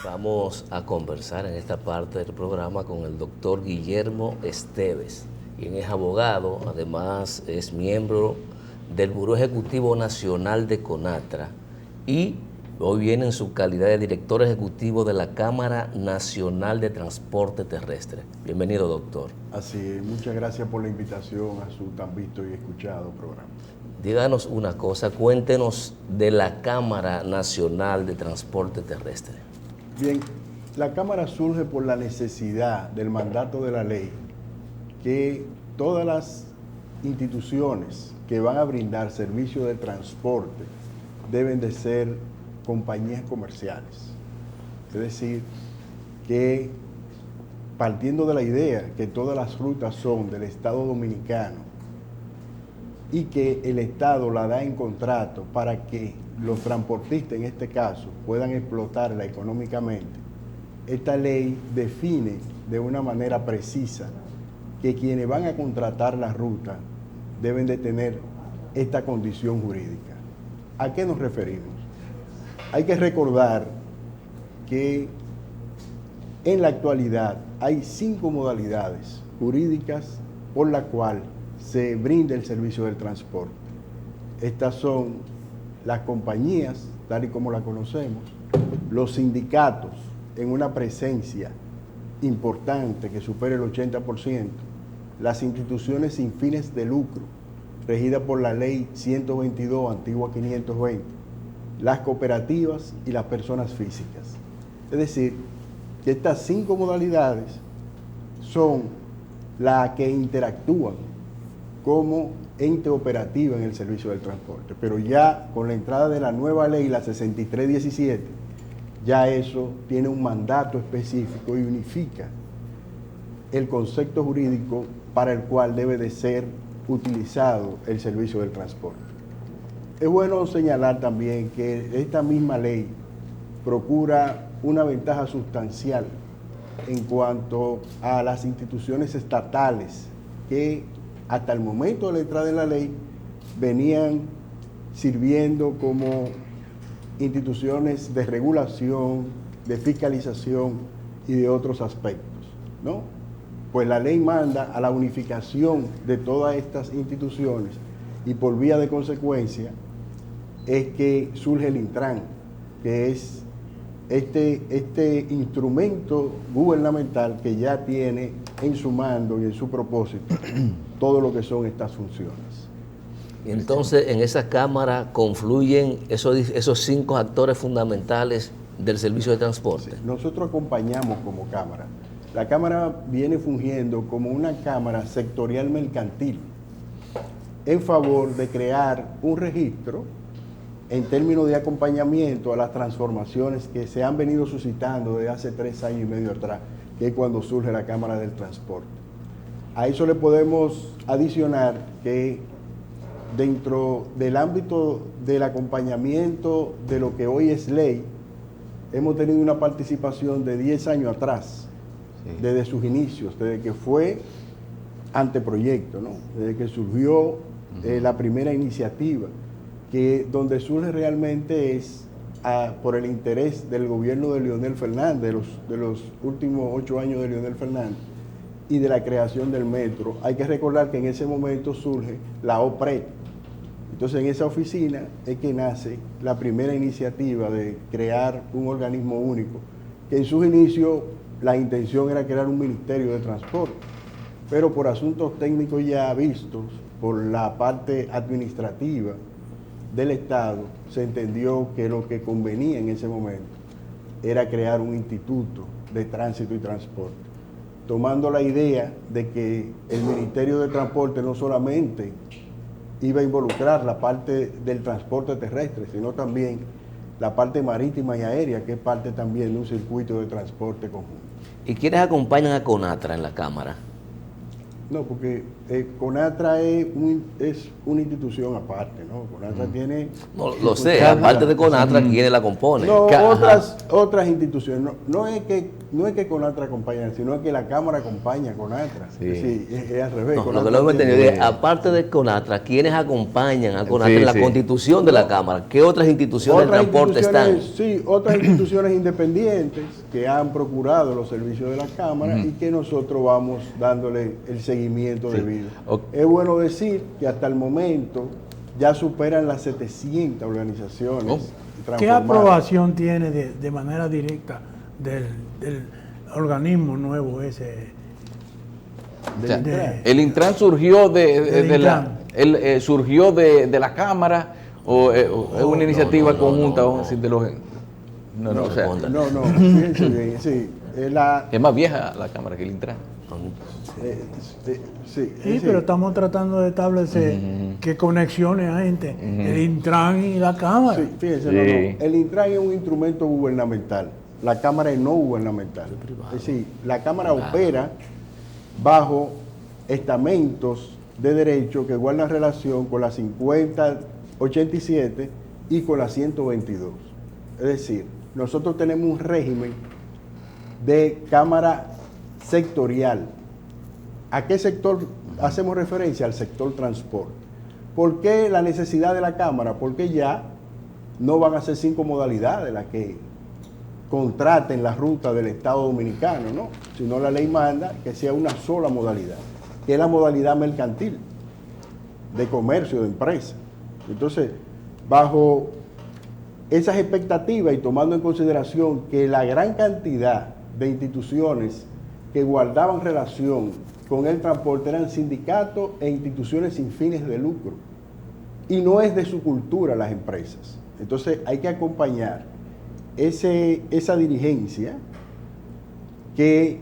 Vamos a conversar en esta parte del programa con el doctor Guillermo Esteves, quien es abogado, además es miembro del Buró Ejecutivo Nacional de CONATRA y hoy viene en su calidad de director ejecutivo de la Cámara Nacional de Transporte Terrestre. Bienvenido, doctor. Así es, muchas gracias por la invitación a su tan visto y escuchado programa. Díganos una cosa, cuéntenos de la Cámara Nacional de Transporte Terrestre. Bien, la Cámara surge por la necesidad del mandato de la ley que todas las instituciones que van a brindar servicio de transporte deben de ser compañías comerciales. Es decir, que partiendo de la idea que todas las rutas son del Estado Dominicano y que el Estado la da en contrato para que los transportistas, en este caso, puedan explotarla económicamente, esta ley define de una manera precisa que quienes van a contratar la ruta deben de tener esta condición jurídica. ¿A qué nos referimos? Hay que recordar que en la actualidad hay 5 modalidades jurídicas por la cual se brinda el servicio del transporte. Estas son las compañías, tal y como la conocemos, los sindicatos en una presencia importante que supere el 80%, las instituciones sin fines de lucro, regidas por la ley 122, antigua 520, las cooperativas y las personas físicas. Es decir, que estas 5 modalidades son las que interactúan como ente operativo en el servicio del transporte. Pero ya con la entrada de la nueva ley, la 6317, ya eso tiene un mandato específico y unifica el concepto jurídico para el cual debe de ser utilizado el servicio del transporte. Es bueno señalar también que esta misma ley procura una ventaja sustancial en cuanto a las instituciones estatales que hasta el momento de la entrada de la ley venían sirviendo como instituciones de regulación, de fiscalización y de otros aspectos, ¿no? Pues la ley manda a la unificación de todas estas instituciones y por vía de consecuencia es que surge el Intran, que es este instrumento gubernamental que ya tiene en su mando y en su propósito todo lo que son estas funciones. Y entonces en esa Cámara confluyen esos 5 actores fundamentales del servicio de transporte. Sí, nosotros acompañamos como Cámara. La Cámara viene fungiendo como una Cámara sectorial mercantil en favor de crear un registro en términos de acompañamiento a las transformaciones que se han venido suscitando desde hace 3 años y medio atrás, que es cuando surge la Cámara del Transporte. A eso le podemos adicionar que dentro del ámbito del acompañamiento de lo que hoy es ley, hemos tenido una participación de 10 años atrás, desde sus inicios, desde que fue anteproyecto, ¿no? Desde que surgió la primera iniciativa, que donde surge realmente es por el interés del gobierno de Leonel Fernández, de los últimos 8 años de Leonel Fernández, y de la creación del metro. Hay que recordar que en ese momento surge la OPRED. Entonces en esa oficina es que nace la primera iniciativa de crear un organismo único, que en sus inicios la intención era crear un ministerio de transporte, pero por asuntos técnicos ya vistos, por la parte administrativa del Estado, se entendió que lo que convenía en ese momento era crear un instituto de tránsito y transporte, tomando la idea de que el Ministerio de Transporte no solamente iba a involucrar la parte del transporte terrestre, sino también la parte marítima y aérea, que es parte también de un circuito de transporte conjunto. ¿Y quiénes acompañan a CONATRA en la Cámara? No, porque CONATRA es una institución aparte, ¿no? CONATRA tiene... No, lo sé, aparte de CONATRA, ¿quiénes la componen? No, otras instituciones. No es que CONATRA acompañe, sino que la Cámara acompaña a CONATRA. Sí, es al revés. No, lo que no hemos entendido es, aparte de CONATRA, ¿quiénes acompañan a CONATRA en la constitución de la Cámara? ¿Qué otras instituciones de transporte están? Sí, otras instituciones independientes que han procurado los servicios de la Cámara y que nosotros vamos dándole el seguimiento debido. Es bueno decir que hasta el momento ya superan las 700 organizaciones. ¿Qué aprobación tiene de manera directa del organismo nuevo ese? ¿El Intran surgió surgió de la Cámara o es una iniciativa conjunta? Vamos a decir, de los... No, fíjense bien, sí. Es más vieja la Cámara que el Intran. Sí, pero estamos tratando de establecer qué conexiones hay entre el Intran y la Cámara. Sí, fíjense, no. El Intran es un instrumento gubernamental, la Cámara es no gubernamental. Es decir, la Cámara opera bajo estamentos de derecho que guardan relación con la 5087 y con la 122. Es decir, nosotros tenemos un régimen de Cámara sectorial. ¿A qué sector hacemos referencia? Al sector transporte. ¿Por qué la necesidad de la Cámara? Porque ya no van a ser 5 modalidades las que contraten la ruta del Estado Dominicano, ¿no? Sino la ley manda que sea una sola modalidad, que es la modalidad mercantil, de comercio, de empresa. Entonces, bajo esas expectativas y tomando en consideración que la gran cantidad de instituciones que guardaban relación con el transporte eran sindicatos e instituciones sin fines de lucro, y no es de su cultura las empresas. Entonces hay que acompañar esa dirigencia que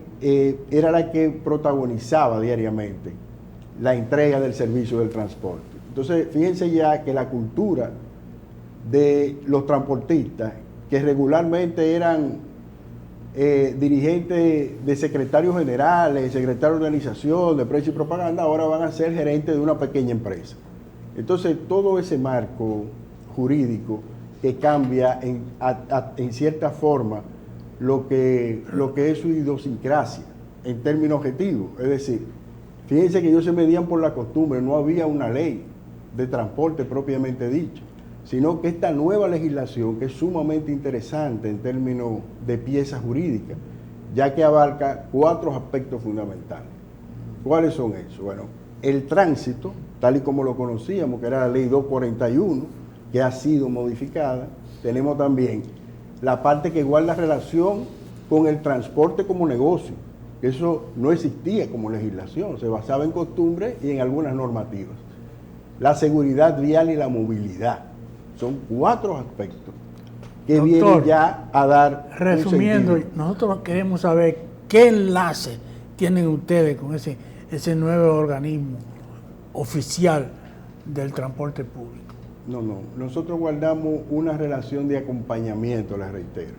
era la que protagonizaba diariamente la entrega del servicio del transporte. Entonces fíjense ya que la cultura de los transportistas, que regularmente eran dirigentes de secretarios generales, secretarios de organización, de prensa y propaganda, ahora van a ser gerentes de una pequeña empresa. Entonces, todo ese marco jurídico que cambia en cierta forma lo que es su idiosincrasia en términos objetivos. Es decir, fíjense que ellos se medían por la costumbre, no había una ley de transporte propiamente dicha, sino que esta nueva legislación, que es sumamente interesante en términos de piezas jurídicas, ya que abarca 4 aspectos fundamentales. ¿Cuáles son esos? Bueno, el tránsito, tal y como lo conocíamos, que era la ley 241, que ha sido modificada. Tenemos también la parte que guarda relación con el transporte como negocio, que eso no existía como legislación, se basaba en costumbres y en algunas normativas. La seguridad vial y la movilidad. Son 4 aspectos que vienen ya a dar. Resumiendo, nosotros queremos saber qué enlace tienen ustedes con ese nuevo organismo oficial del transporte público. No, nosotros guardamos una relación de acompañamiento, les reitero,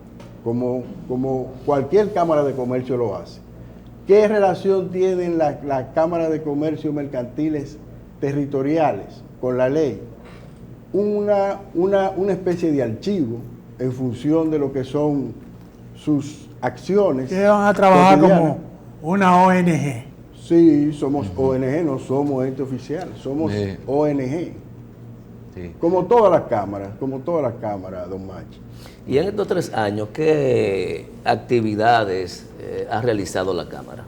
como cualquier Cámara de Comercio lo hace. ¿Qué relación tienen las cámaras de comercio mercantiles territoriales con la ley? Una especie de archivo en función de lo que son sus acciones. Ustedes van a trabajar como una ONG. Sí, somos ONG, no somos ente oficial, somos ONG. Sí. Como todas las cámaras, don Machi. Y en estos 3 años, ¿qué actividades ha realizado la Cámara?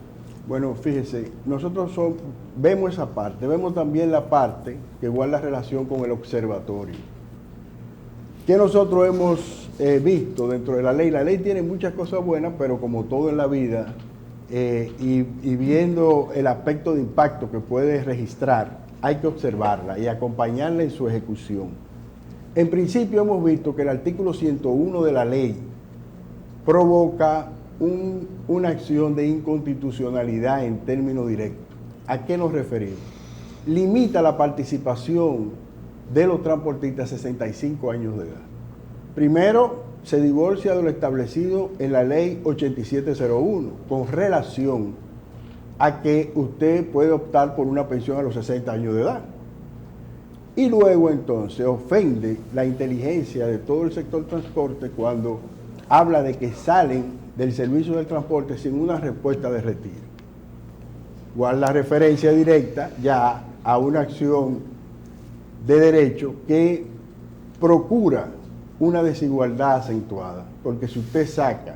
Bueno, fíjese, nosotros vemos esa parte, vemos también la parte que guarda relación con el observatorio. ¿Qué nosotros hemos visto dentro de la ley? La ley tiene muchas cosas buenas, pero como todo en la vida, y viendo el aspecto de impacto que puede registrar, hay que observarla y acompañarla en su ejecución. En principio hemos visto que el artículo 101 de la ley provoca una acción de inconstitucionalidad en términos directos. ¿A qué nos referimos? Limita la participación de los transportistas a 65 años de edad. Primero, se divorcia de lo establecido en la ley 8701 con relación a que usted puede optar por una pensión a los 60 años de edad. Y luego entonces ofende la inteligencia de todo el sector transporte cuando habla de que salen del servicio del transporte sin una respuesta de retiro. Igual la referencia directa ya a una acción de derecho que procura una desigualdad acentuada, porque si usted saca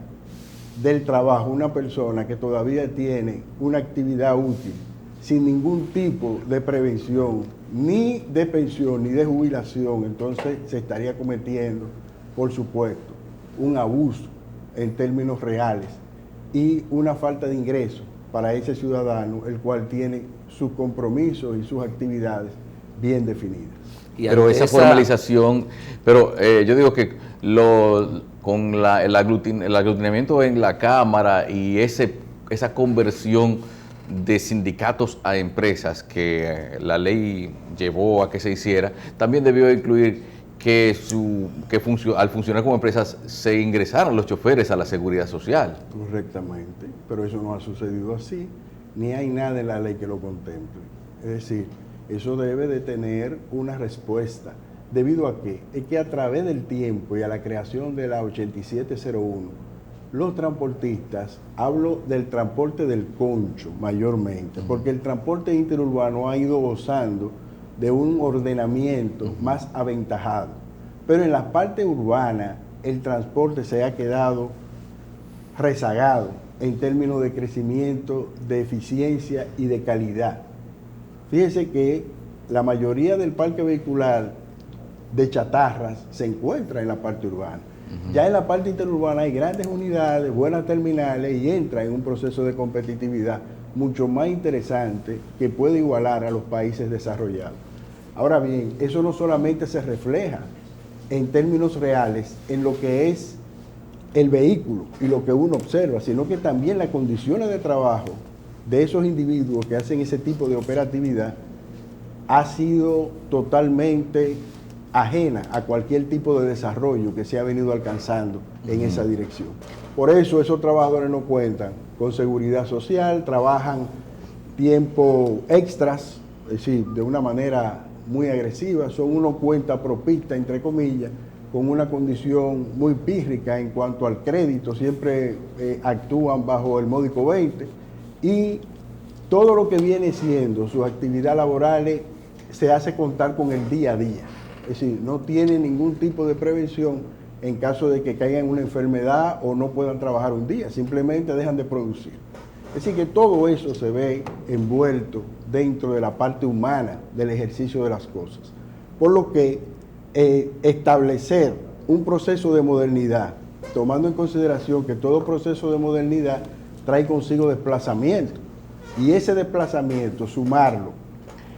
del trabajo una persona que todavía tiene una actividad útil sin ningún tipo de prevención, ni de pensión, ni de jubilación, entonces se estaría cometiendo, por supuesto, un abuso en términos reales y una falta de ingreso para ese ciudadano, el cual tiene sus compromisos y sus actividades bien definidas. Pero esa formalización, pero yo digo que con el aglutinamiento en la Cámara y esa conversión de sindicatos a empresas que la ley llevó a que se hiciera, también debió incluir que al funcionar como empresas se ingresaran los choferes a la seguridad social. Correctamente, pero eso no ha sucedido así, ni hay nada en la ley que lo contemple. Es decir, eso debe de tener una respuesta. ¿Debido a qué? Es que a través del tiempo y a la creación de la 8701, los transportistas, hablo del transporte del concho mayormente, porque el transporte interurbano ha ido gozando de un ordenamiento más aventajado. Pero en la parte urbana, el transporte se ha quedado rezagado en términos de crecimiento, de eficiencia y de calidad. Fíjese que la mayoría del parque vehicular de chatarras se encuentra en la parte urbana. Ya en la parte interurbana hay grandes unidades, buenas terminales y entra en un proceso de competitividad mucho más interesante que puede igualar a los países desarrollados. Ahora bien, eso no solamente se refleja en términos reales en lo que es el vehículo y lo que uno observa, sino que también las condiciones de trabajo de esos individuos que hacen ese tipo de operatividad ha sido totalmente ajena a cualquier tipo de desarrollo que se ha venido alcanzando en esa dirección. Por eso esos trabajadores no cuentan con seguridad social, trabajan tiempo extras, es decir, de una manera muy agresiva, son unos cuentapropistas, entre comillas, con una condición muy pírrica en cuanto al crédito, siempre actúan bajo el módico 20 y todo lo que viene siendo sus actividades laborales se hace contar con el día a día. Es decir, no tienen ningún tipo de prevención en caso de que caigan en una enfermedad o no puedan trabajar un día, simplemente dejan de producir. Es decir, que todo eso se ve envuelto dentro de la parte humana del ejercicio de las cosas. Por lo que establecer un proceso de modernidad, tomando en consideración que todo proceso de modernidad trae consigo desplazamiento, y ese desplazamiento, sumarlo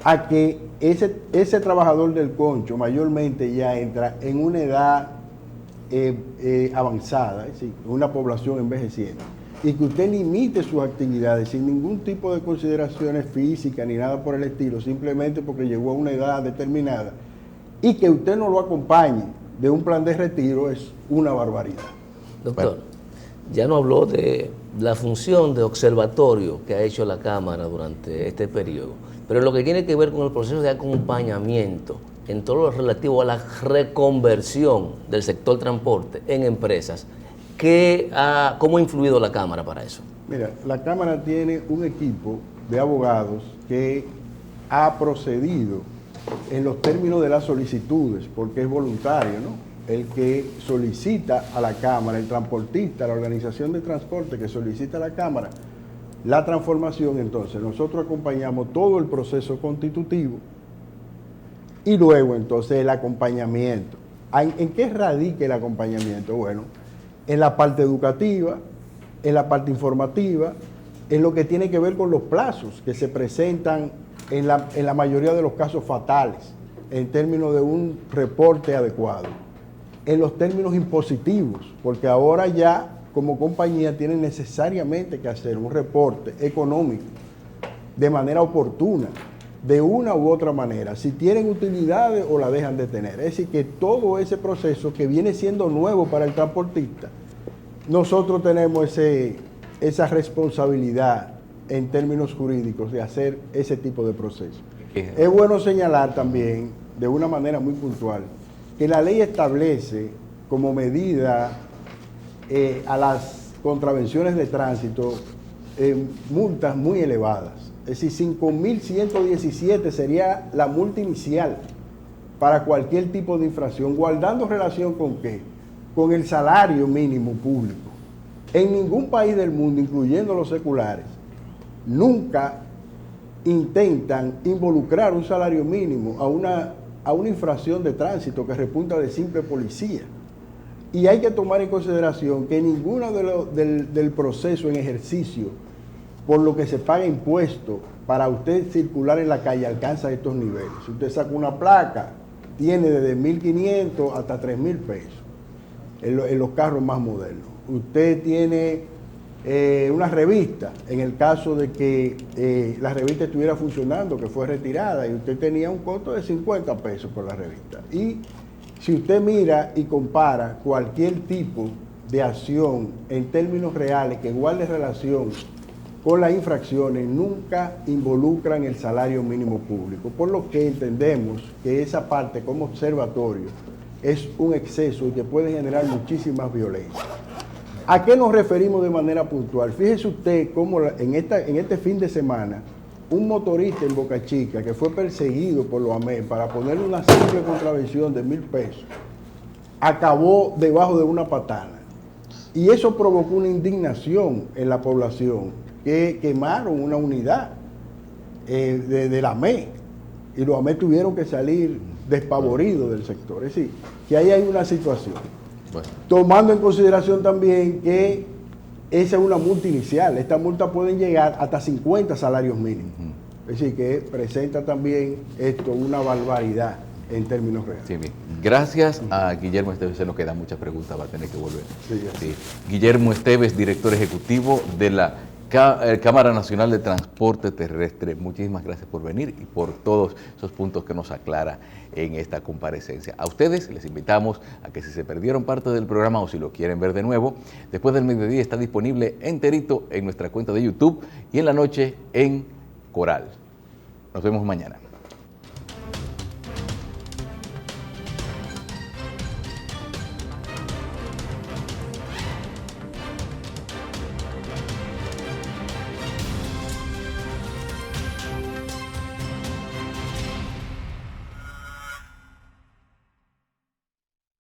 a que ese trabajador del concho mayormente ya entra en una edad avanzada, es decir, una población envejeciente, y que usted limite sus actividades sin ningún tipo de consideraciones físicas ni nada por el estilo, simplemente porque llegó a una edad determinada, y que usted no lo acompañe de un plan de retiro, es una barbaridad. Doctor, ya no habló de la función de observatorio que ha hecho la Cámara durante este periodo, pero lo que tiene que ver con el proceso de acompañamiento en todo lo relativo a la reconversión del sector transporte en empresas, ¿cómo ha influido la Cámara para eso? Mira, la Cámara tiene un equipo de abogados que ha procedido en los términos de las solicitudes, porque es voluntario, ¿no? El que solicita a la Cámara, el transportista, la organización de transporte que solicita a la Cámara la transformación, entonces nosotros acompañamos todo el proceso constitutivo y luego entonces el acompañamiento. ¿En qué radica el acompañamiento? Bueno, en la parte educativa, en la parte informativa, en lo que tiene que ver con los plazos que se presentan en la mayoría de los casos fatales, en términos de un reporte adecuado, en los términos impositivos, porque ahora ya como compañía tienen necesariamente que hacer un reporte económico de manera oportuna, de una u otra manera, si tienen utilidades o la dejan de tener. Es decir, que todo ese proceso que viene siendo nuevo para el transportista, nosotros tenemos esa responsabilidad en términos jurídicos de hacer ese tipo de proceso. Es bueno señalar también, de una manera muy puntual, que la ley establece como medida a las contravenciones de tránsito multas muy elevadas. Es decir, 5.117 sería la multa inicial para cualquier tipo de infracción, guardando relación con ¿qué? Con el salario mínimo público. En ningún país del mundo, incluyendo los seculares, nunca intentan involucrar un salario mínimo a una infracción de tránsito que repunta de simple policía. Y hay que tomar en consideración que ninguno del proceso en ejercicio por lo que se paga impuesto para usted circular en la calle alcanza estos niveles. Si usted saca una placa, tiene desde 1.500 hasta 3.000 pesos en los carros más modernos. Usted tiene una revista, en el caso de que la revista estuviera funcionando, que fue retirada, y usted tenía un costo de 50 pesos por la revista. Y si usted mira y compara cualquier tipo de acción en términos reales que guarde relación con las infracciones, nunca involucran el salario mínimo público, por lo que entendemos que esa parte como observatorio es un exceso y que puede generar muchísimas violencias. ¿A qué nos referimos de manera puntual? Fíjese usted cómo en este fin de semana un motorista en Boca Chica que fue perseguido por los AME para ponerle una simple contravención de 1.000 pesos, acabó debajo de una patana. Y eso provocó una indignación en la población, que quemaron una unidad de la AME, y los AME tuvieron que salir despavoridos del sector. Es decir, que ahí hay una situación. Bueno. Tomando en consideración también que esa es una multa inicial. Esta multa pueden llegar hasta 50 salarios mínimos. Es decir, que presenta también esto una barbaridad en términos reales. Sí, bien. Gracias a Guillermo Esteves. Se nos quedan muchas preguntas, va a tener que volver. Sí. Guillermo Esteves, director ejecutivo de la Cámara Nacional de Transporte Terrestre. Muchísimas gracias por venir y por todos esos puntos que nos aclara en esta comparecencia. A ustedes les invitamos a que si se perdieron parte del programa o si lo quieren ver de nuevo, después del mediodía está disponible enterito en nuestra cuenta de YouTube y en la noche en Coral. Nos vemos mañana.